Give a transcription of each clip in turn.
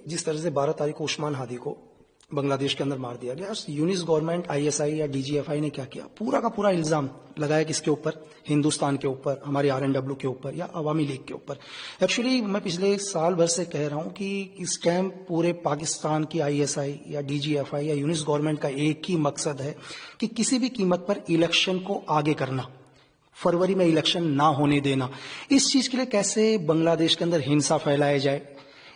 जिस तरह से 12 तारीख को उस्मान हादी को बांग्लादेश के अंदर मार दिया गया, यूनिस गवर्नमेंट आईएसआई या डीजीएफआई ने क्या किया, पूरा का पूरा इल्जाम लगाया किसके ऊपर, हिंदुस्तान के ऊपर, हमारे आरएनडब्ल्यू के ऊपर या अवामी लीग के ऊपर। एक्चुअली मैं पिछले साल भर से कह रहा हूं कि इस टाइम पूरे पाकिस्तान की आईएसआई या डीजीएफआई या यूनिस गवर्नमेंट का एक ही मकसद है कि किसी भी कीमत पर इलेक्शन को आगे करना, फरवरी में इलेक्शन ना होने देना। इस चीज के लिए कैसे बांग्लादेश के अंदर हिंसा फैलाया जाए,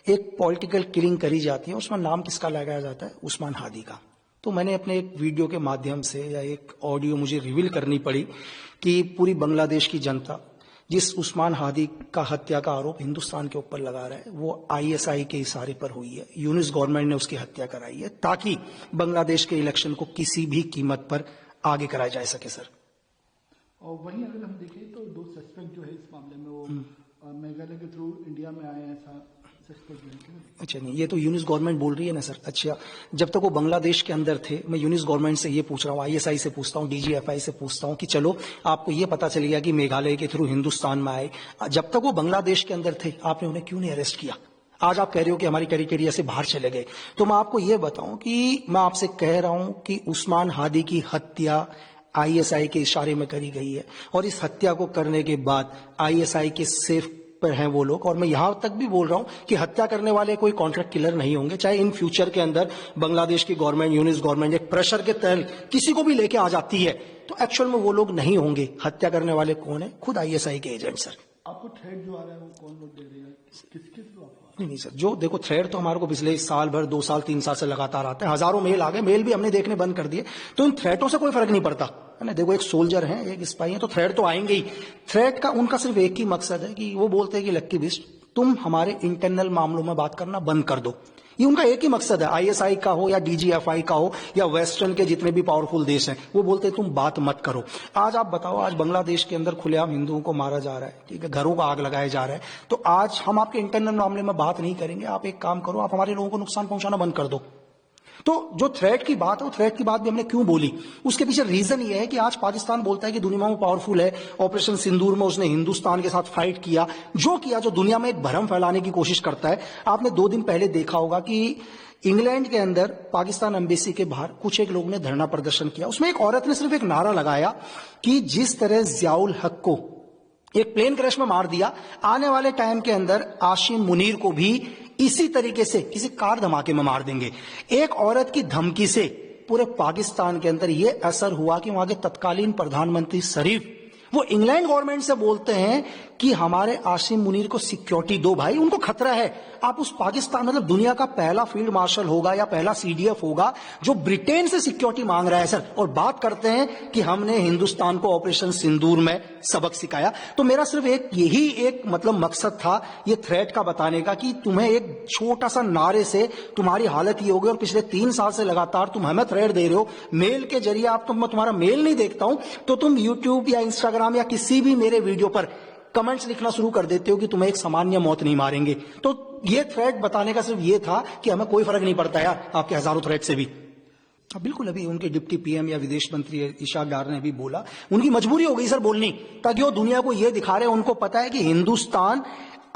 एक पॉलिटिकल किलिंग करी जाती है, उसमें नाम किसका लगाया जाता है, उस्मान हादी का। तो मैंने अपने एक वीडियो के माध्यम से या एक ऑडियो मुझे रिवील करनी पड़ी कि पूरी बांग्लादेश की जनता जिस उस्मान हादी का हत्या का आरोप हिंदुस्तान के ऊपर लगा रहा है वो आईएसआई के इशारे पर हुई है, यूनिस गवर्नमेंट ने उसकी हत्या कराई है ताकि बांग्लादेश के इलेक्शन को किसी भी कीमत पर आगे कराया जा सके। सर, और वहीं अगर हम देखें तो 2 सस्पेक्ट जो है इस मामले में वो मेघालय के थ्रू इंडिया में आए हैं, ऐसा सस्पेक्ट है। अच्छा, नहीं, ये तो यूनिस गवर्नमेंट बोल रही है ना सर। अच्छा, जब तक वो बांग्लादेश के अंदर थे, मैं यूनिस गवर्नमेंट से ये पूछ रहा हूँ, आईएसआई से पूछता हूँ, डीजीएफआई से पूछता हूँ कि चलो आपको ये पता चल गया कि मेघालय के थ्रू हिंदुस्तान में आए, जब तक वो बांग्लादेश के अंदर थे आपने उन्हें क्यों नहीं अरेस्ट किया? आज आप कह रहे हो कि हमारी टेरिटोरिया से बाहर चले गए। तो मैं आपको ये बताऊं कि मैं आपसे कह रहा हूं कि उस्मान हादी की हत्या आईएसआई के इशारे में करी गई है और इस हत्या को करने के बाद आईएसआई के सेफ पर हैं वो लोग। और मैं यहां तक भी बोल रहा हूं कि हत्या करने वाले कोई कॉन्ट्रैक्ट किलर नहीं होंगे, चाहे इन फ्यूचर के अंदर बांग्लादेश की गवर्नमेंट, यूनिस गवर्नमेंट एक प्रेशर के तहत किसी को भी लेके आ जाती है तो एक्चुअल में वो लोग नहीं होंगे। हत्या करने वाले कौन है? खुद आईएसआई के एजेंट। सर, आपको थ्रेट जो आ रहा है वो कौन लोग दे रहे हैं, किसके थ्रू? नहीं सर, जो देखो थ्रेड तो हमारे को पिछले साल भर, 2 साल 3 साल से लगातार आते हैं, हजारों मेल आ गए, मेल भी हमने देखने बंद कर दिए, तो इन थ्रेटों से कोई फर्क नहीं पड़ता है ना। देखो, एक सोल्जर है, एक स्पाई है, तो थ्रेड तो आएंगे ही। थ्रेड का उनका सिर्फ एक ही मकसद है कि वो बोलते हैं कि लक्की बिस्ट तुम हमारे इंटरनल मामलों में बात करना बंद कर दो। ये उनका एक ही मकसद है, आईएसआई का हो या डीजीएफआई का हो या वेस्टर्न के जितने भी पावरफुल देश हैं, वो बोलते हैं तुम बात मत करो। आज आप बताओ, आज बांग्लादेश के अंदर खुलेआम हिंदुओं को मारा जा रहा है, ठीक है, घरों को आग लगाया जा रहा है, तो आज हम आपके इंटरनल मामले में बात नहीं करेंगे। आप एक काम करो, आप हमारे लोगों को नुकसान पहुंचाना बंद कर दो। तो जो थ्रेट की बात है, वो थ्रेट की बात भी हमने क्यों बोली, उसके पीछे रीजन ये है कि आज पाकिस्तान बोलता है कि दुनिया में पावरफुल है, ऑपरेशन सिंदूर में उसने हिंदुस्तान के साथ फाइट किया, जो दुनिया में एक भ्रम फैलाने की कोशिश करता है। आपने 2 दिन पहले देखा होगा कि इंग्लैंड के अंदर पाकिस्तान एम्बेसी के बाहर कुछ एक लोग ने धरना प्रदर्शन किया, उसमें एक औरत ने सिर्फ एक नारा लगाया कि जिस तरह जियाउल हक को एक प्लेन क्रैश में मार दिया, आने वाले टाइम के अंदर आशिम मुनीर को भी इसी तरीके से किसी कार धमाके में मार देंगे। एक औरत की धमकी से पूरे पाकिस्तान के अंदर यह असर हुआ कि वहां के तत्कालीन प्रधानमंत्री शरीफ वो इंग्लैंड गवर्नमेंट से बोलते हैं कि हमारे आसिम मुनीर को सिक्योरिटी दो भाई, उनको खतरा है। आप उस पाकिस्तान, मतलब दुनिया का पहला फील्ड मार्शल होगा या पहला सीडीएफ होगा जो ब्रिटेन से सिक्योरिटी मांग रहा है सर, और बात करते हैं कि हमने हिंदुस्तान को ऑपरेशन सिंदूर में सबक सिखाया। तो मेरा सिर्फ यही एक मकसद था ये थ्रेट का बताने का कि तुम्हें एक छोटा सा नारे से तुम्हारी हालत ये होगी, और पिछले 3 साल से लगातार तुम हमें थ्रेट दे रहे हो मेल के जरिए। आप तो मैं तुम्हारा मेल नहीं देखता हूं तो तुम यूट्यूब या इंस्टाग्राम या किसी भी मेरे वीडियो पर कमेंट्स लिखना शुरू कर देते हो कि तुम्हें एक सामान्य मौत नहीं मारेंगे। तो ये थ्रेट बताने का सिर्फ ये था कि हमें कोई फर्क नहीं पड़ता यार आपके हजारों थ्रेट से भी। बिल्कुल, अभी उनके डिप्टी पीएम या विदेश मंत्री इशाक डार ने भी बोला, उनकी मजबूरी हो गई सर बोलनी, ताकि वो दुनिया को ये दिखा रहे हैं, उनको पता है कि हिंदुस्तान,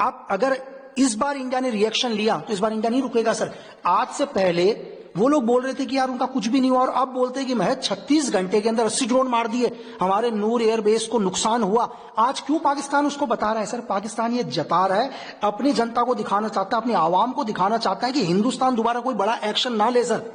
आप अगर इस बार इंडिया ने रिएक्शन लिया तो इस बार इंडिया नहीं रुकेगा सर। आज से पहले वो लोग बोल रहे थे कि यार उनका कुछ भी नहीं हुआ, और अब बोलते हैं कि महज 36 घंटे के अंदर 80 ड्रोन मार दिए, हमारे नूर एयरबेस को नुकसान हुआ। आज क्यों पाकिस्तान उसको बता रहा है सर? पाकिस्तान ये जता रहा है, अपनी जनता को दिखाना चाहता है, अपनी आवाम को दिखाना चाहता है कि हिंदुस्तान दोबारा कोई बड़ा एक्शन ना ले सर।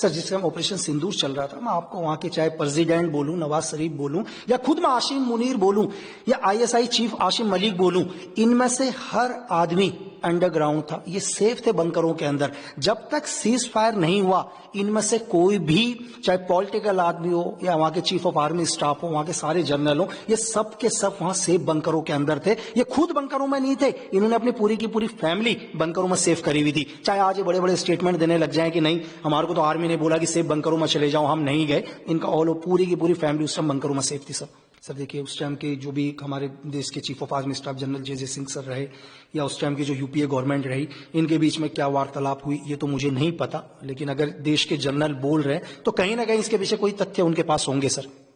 जिस टाइम ऑपरेशन सिंदूर चल रहा था, मैं आपको वहां के चाहे प्रेसिडेंट बोलूं, नवाज शरीफ बोलूं, या खुद मैं आशिम मुनीर बोलूं, या आईएसआई चीफ आशिम मलिक बोलूं, इनमें से हर आदमी अंडरग्राउंड था, ये सेफ थे बंकरों के अंदर। जब तक सीज फायर नहीं हुआ, इनमें से कोई भी, चाहे पॉलिटिकल आदमी हो या वहां के चीफ ऑफ आर्मी स्टाफ हो, वहां के सारे जनरल हो, ये सब के सब वहां सेफ बंकरों के अंदर थे। ये खुद बंकरों में नहीं थे, इन्होंने अपनी पूरी की पूरी फैमिली बंकरों में सेफ करी हुई थी। चाहे आज ये बड़े बड़े स्टेटमेंट देने लग जाए कि नहीं हमारे को तो आर्मी ने बोला कि सेफ बंकरों में चले जाओ, हम नहीं गए, इनका पूरी की पूरी फैमिली उस टाइम बंकरों में सेफ थी सर। सर देखिए, उस टाइम के जो भी हमारे देश के chief of army staff general J Singh sir रहे, या उस टाइम की जो यूपीए गवर्नमेंट रही, इनके बीच में क्या वार्तालाप हुई ये तो मुझे नहीं पता, लेकिन अगर देश के जनरल बोल रहे हैं तो कहीं ना कहीं इसके पीछे कोई तथ्य उनके पास होंगे सर।